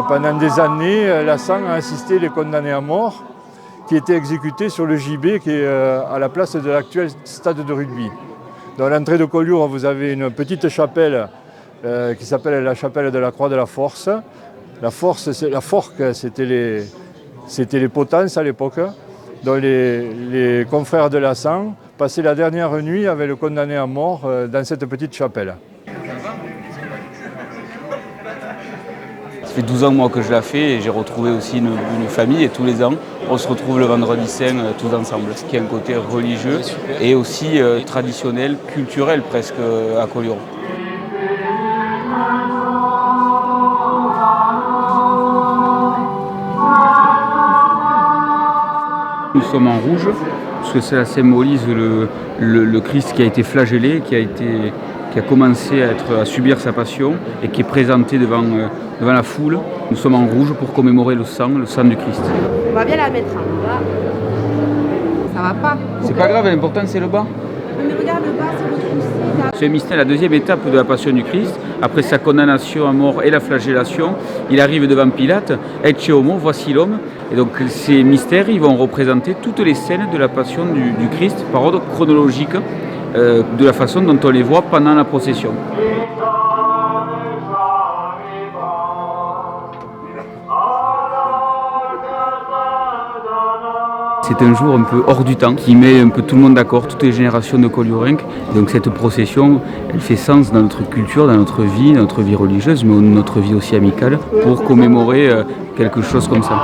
Pendant des années, la SAN a assisté les condamnés à mort qui étaient exécutés sur le gibet qui est à la place de l'actuel stade de rugby. Dans l'entrée de Collioure, vous avez une petite chapelle qui s'appelle la chapelle de la Croix de la Force. La forque, c'était les potences à l'époque, dont les confrères de la SAN passaient la dernière nuit avec le condamné à mort dans cette petite chapelle. Ça fait 12 ans moi que je la fais et j'ai retrouvé aussi une famille et tous les ans on se retrouve le vendredi saint tous ensemble, ce qui a un côté religieux et aussi traditionnel, culturel presque à Collioure. Nous sommes en rouge parce que cela symbolise le Christ qui a été flagellé, qui a commencé à subir sa passion et qui est présenté devant la foule. Nous sommes en rouge pour commémorer le sang du Christ. On va bien la mettre en bas. Ça va pas. C'est pas grave, l'important c'est le bas. Mais regarde le bas, c'est retroussé. Ce mystère, la deuxième étape de la passion du Christ, après sa condamnation à mort et la flagellation, il arrive devant Pilate, Ecce homo, voici l'homme. Et donc ces mystères, ils vont représenter toutes les scènes de la passion du Christ par ordre chronologique, de la façon dont on les voit pendant la procession. C'est un jour un peu hors du temps qui met un peu tout le monde d'accord, toutes les générations de Colliourens. Donc cette procession, elle fait sens dans notre culture, dans notre vie religieuse, mais notre vie aussi amicale, pour commémorer quelque chose comme ça.